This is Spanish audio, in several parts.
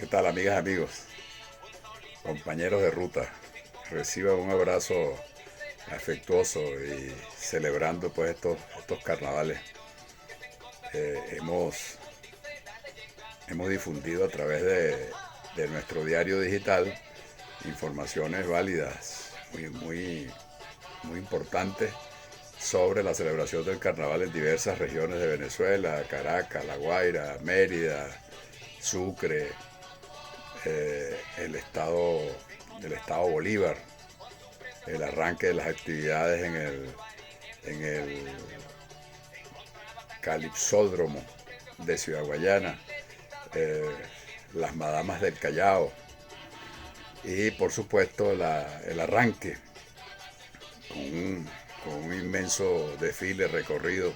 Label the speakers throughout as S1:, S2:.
S1: ¿Qué tal, amigas, amigos, compañeros de ruta? Reciban un abrazo afectuoso y celebrando pues estos carnavales. Hemos difundido a través de nuestro diario digital informaciones válidas, muy importantes sobre la celebración del carnaval en diversas regiones de Venezuela: Caracas, La Guaira, Mérida, Sucre, el estado Bolívar, el arranque de las actividades en el Calipsódromo de Ciudad Guayana, eh, las Madamas del Callao y por supuesto el arranque con un inmenso desfile recorrido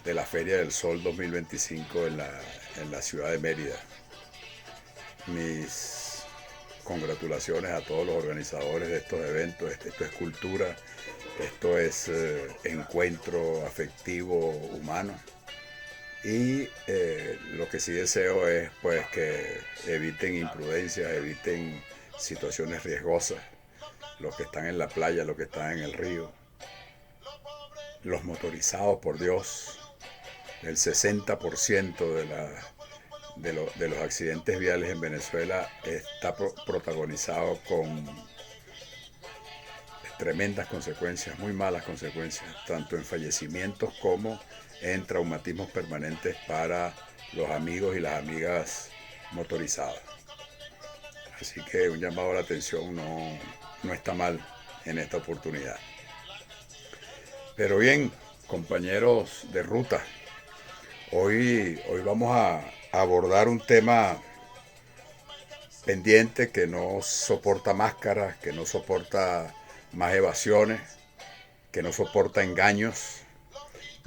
S1: de la Feria del Sol 2025 en la ciudad de Mérida. Mis congratulaciones a todos los organizadores de estos eventos. Esto es cultura, esto es encuentro afectivo humano. Y lo que sí deseo es pues que eviten imprudencias, eviten situaciones riesgosas, los que están en la playa, los que están en el río, los motorizados, por Dios. El 60% de los accidentes viales en Venezuela está protagonizado con tremendas consecuencias, muy malas consecuencias, tanto en fallecimientos como en traumatismos permanentes para los amigos y las amigas motorizadas. Así que un llamado a la atención no está mal en esta oportunidad. Pero bien, compañeros de ruta, hoy vamos a abordar un tema pendiente que no soporta máscaras, que no soporta más evasiones, que no soporta engaños,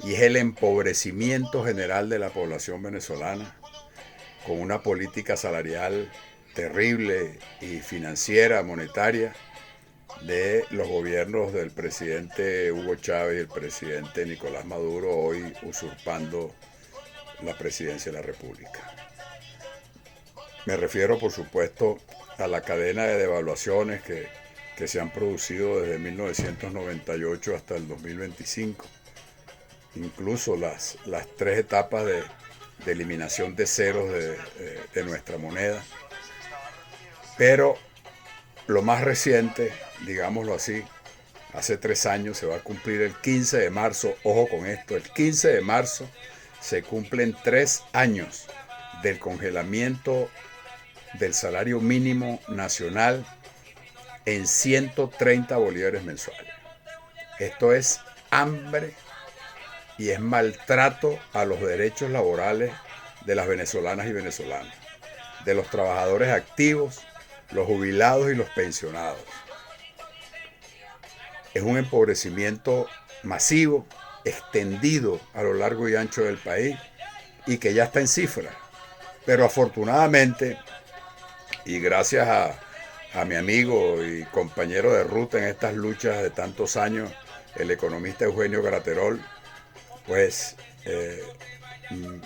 S1: y es el empobrecimiento general de la población venezolana, con una política salarial terrible y financiera, monetaria, de los gobiernos del presidente Hugo Chávez y el presidente Nicolás Maduro, hoy usurpando la presidencia de la República. Me refiero, por supuesto, a la cadena de devaluaciones que se han producido desde 1998 hasta el 2025. Incluso las tres etapas de eliminación de ceros de nuestra moneda. Pero lo más reciente, digámoslo así, hace 3 años se va a cumplir el 15 de marzo. Ojo con esto, el 15 de marzo se cumplen 3 años del congelamiento del salario mínimo nacional en 130 bolívares mensuales. Esto es hambre y es maltrato a los derechos laborales de las venezolanas y venezolanos, de los trabajadores activos, los jubilados y los pensionados. Es un empobrecimiento masivo, extendido a lo largo y ancho del país y que ya está en cifras. Pero afortunadamente, y gracias a mi amigo y compañero de ruta en estas luchas de tantos años, el economista Eugenio Graterol, pues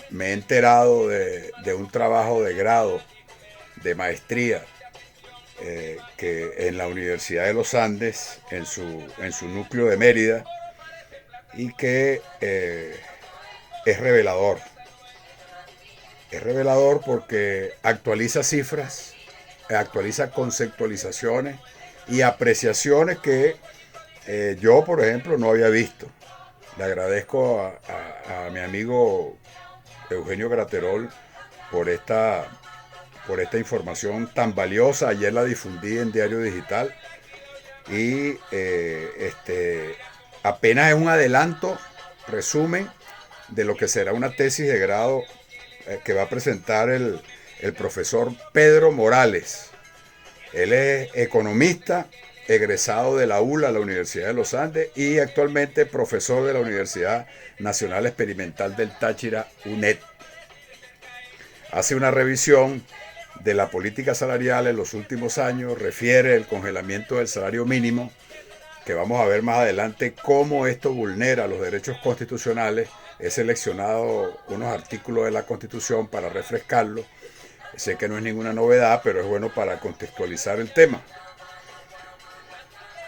S1: me he enterado de un trabajo de grado, de maestría, que en la Universidad de los Andes, en su núcleo de Mérida, y que es revelador. Es revelador porque actualiza cifras, actualiza conceptualizaciones y apreciaciones que yo, por ejemplo, no había visto. Le agradezco a mi amigo Eugenio Graterol por esta información tan valiosa. Ayer la difundí en Diario Digital y apenas es un adelanto, resumen, de lo que será una tesis de grado que va a presentar el profesor Pedro Morales. Él es economista, egresado de la ULA, la Universidad de los Andes, y actualmente profesor de la Universidad Nacional Experimental del Táchira, UNED. Hace una revisión de la política salarial en los últimos años, refiere el congelamiento del salario mínimo, que vamos a ver más adelante cómo esto vulnera los derechos constitucionales. He seleccionado unos artículos de la Constitución para refrescarlo. Sé que no es ninguna novedad, pero es bueno para contextualizar el tema.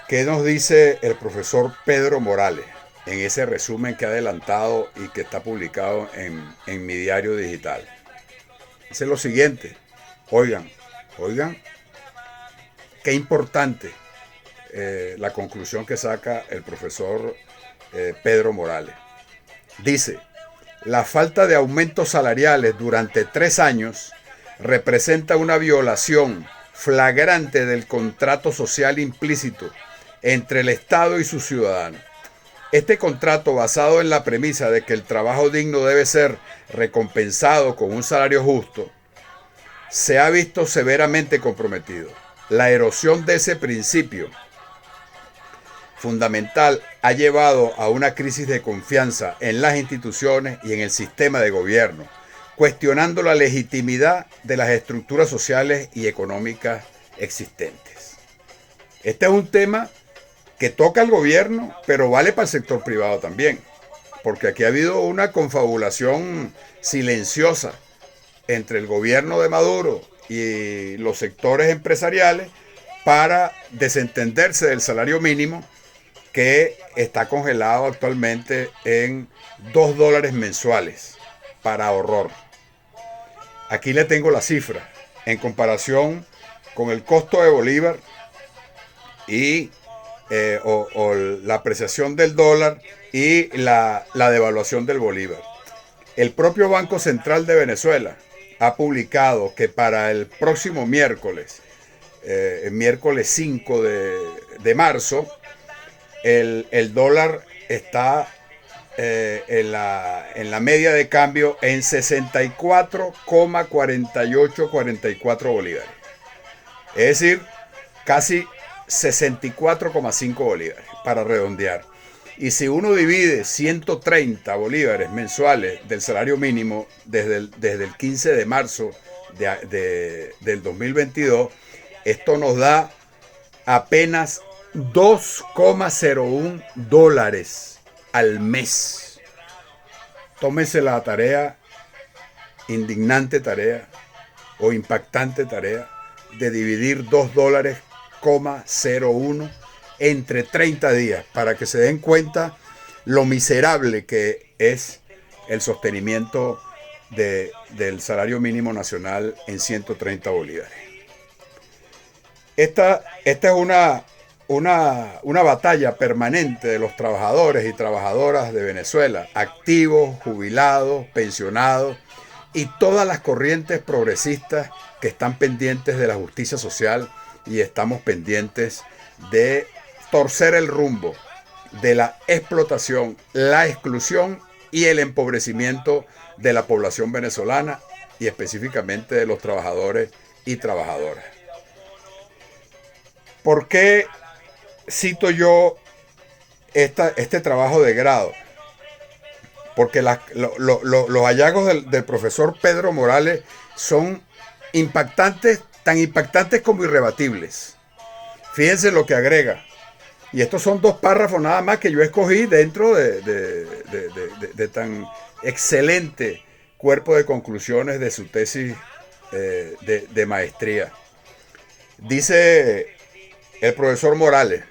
S1: ¿Qué nos dice el profesor Pedro Morales en ese resumen que ha adelantado y que está publicado en mi diario digital? Dice lo siguiente: oigan, qué importante la conclusión que saca el profesor Pedro Morales. Dice: la falta de aumentos salariales durante 3 años representa una violación flagrante del contrato social implícito entre el Estado y sus ciudadanos. Este contrato, basado en la premisa de que el trabajo digno debe ser recompensado con un salario justo, se ha visto severamente comprometido. La erosión de ese principio fundamental ha llevado a una crisis de confianza en las instituciones y en el sistema de gobierno, cuestionando la legitimidad de las estructuras sociales y económicas existentes. Este es un tema que toca al gobierno, pero vale para el sector privado también, porque aquí ha habido una confabulación silenciosa entre el gobierno de Maduro y los sectores empresariales para desentenderse del salario mínimo, que está congelado actualmente en $2 mensuales, para horror. Aquí le tengo la cifra en comparación con el costo de Bolívar y o la apreciación del dólar y la devaluación del Bolívar. El propio Banco Central de Venezuela ha publicado que para el próximo miércoles, miércoles 5 de marzo, el dólar está en la media de cambio en 64,4844 bolívares. Es decir, casi 64,5 bolívares, para redondear. Y si uno divide 130 bolívares mensuales del salario mínimo desde el 15 de marzo del 2022, esto nos da apenas $2,01 al mes. Tómense la tarea, indignante tarea o impactante tarea, de dividir $2,01 entre 30 días para que se den cuenta lo miserable que es el sostenimiento del salario mínimo nacional en 130 bolívares. Esta es una batalla permanente de los trabajadores y trabajadoras de Venezuela, activos, jubilados, pensionados y todas las corrientes progresistas que están pendientes de la justicia social, y estamos pendientes de torcer el rumbo de la explotación, la exclusión y el empobrecimiento de la población venezolana, y específicamente de los trabajadores y trabajadoras. ¿Por qué cito este trabajo de grado? Porque los hallazgos del profesor Pedro Morales son impactantes, tan impactantes como irrebatibles. Fíjense lo que agrega. Y estos son 2 párrafos nada más que yo escogí dentro de tan excelente cuerpo de conclusiones de su tesis de maestría. Dice el profesor Morales: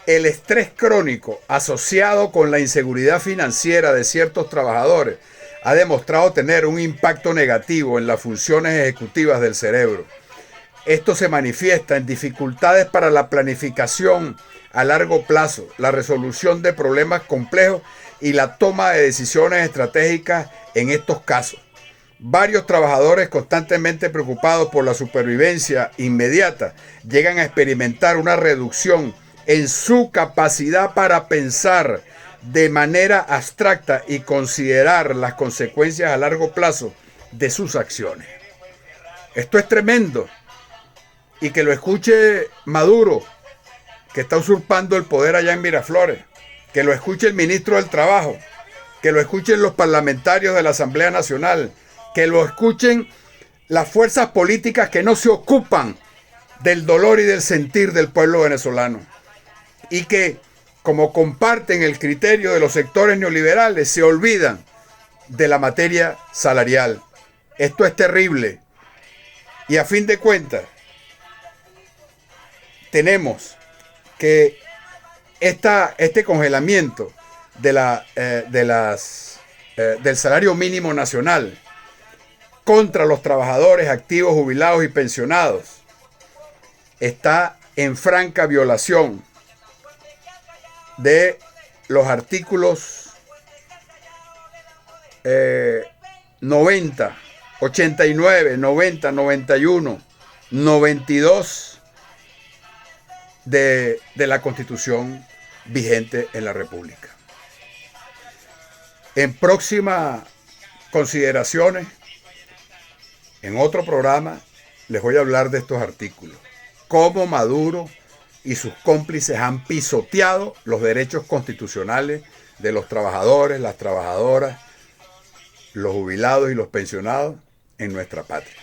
S1: el estrés crónico asociado con la inseguridad financiera de ciertos trabajadores ha demostrado tener un impacto negativo en las funciones ejecutivas del cerebro. Esto se manifiesta en dificultades para la planificación a largo plazo, la resolución de problemas complejos y la toma de decisiones estratégicas en estos casos. Varios trabajadores, constantemente preocupados por la supervivencia inmediata, llegan a experimentar una reducción en su capacidad para pensar de manera abstracta y considerar las consecuencias a largo plazo de sus acciones. Esto es tremendo. Y que lo escuche Maduro, que está usurpando el poder allá en Miraflores, que lo escuche el ministro del Trabajo, que lo escuchen los parlamentarios de la Asamblea Nacional, que lo escuchen las fuerzas políticas que no se ocupan del dolor y del sentir del pueblo venezolano, y que, como comparten el criterio de los sectores neoliberales, se olvidan de la materia salarial Esto es terrible. Y a fin de cuentas, tenemos que este congelamiento del salario mínimo nacional contra los trabajadores activos, jubilados y pensionados está en franca violación de los artículos 90, 89, 90, 91, 92 de la Constitución vigente en la República. En próximas consideraciones, en otro programa, les voy a hablar de estos artículos. Cómo Maduro y sus cómplices han pisoteado los derechos constitucionales de los trabajadores, las trabajadoras, los jubilados y los pensionados en nuestra patria.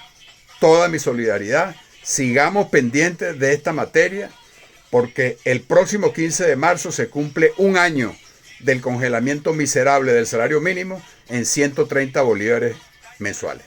S1: Toda mi solidaridad. Sigamos pendientes de esta materia, porque el próximo 15 de marzo se cumple un año del congelamiento miserable del salario mínimo en 130 bolívares mensuales.